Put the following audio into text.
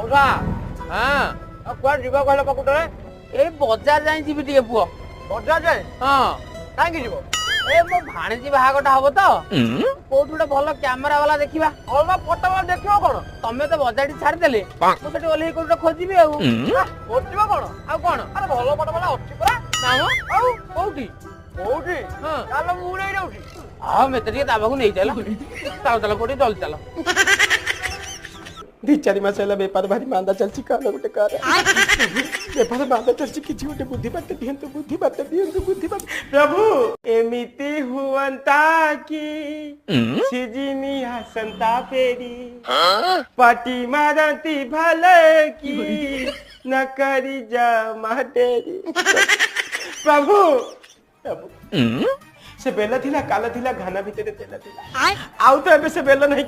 मौसा हाँ कुआडे जीवा कहला पकुटरे ए बजार जाई जीवी टिके पुओ बजार जाए हाँ काहे जीवो ए मो भाणीजी बाहागटा हबो तो कोठ गोटे भल कैमेरा वाला देखिबा हलमा फोटो वाला देखियो कोन तमे तो बजारटी छाड़ी देले मु सेठी ओल्हे कोठे खोजिबी आ खोजिबो कोन आ कोन अरे भलो फोटो वाला अछि परा नाम आउ कोठी कोठी हाँ चलो मु नै रहउठी हाँ मैं तेरी दाबा को नहीं चला चलो चलो कोठी चल चलो 2-4 मास होला बेपार भारी मांदा चलछि काला गोटे कार बेपार मांदा चलछि किछि गोटे बुद्धि बात दियंतु बुद्धि बात प्रभु एमिति हुअंता की सिजिनी हसंता फेरी पाटी मारती भले की न करी जा माटेरी प्रभु प्रभु से बेला थिला काला थिला घाना भितरे तेला थिला आउ तो एबे से बेला नहीं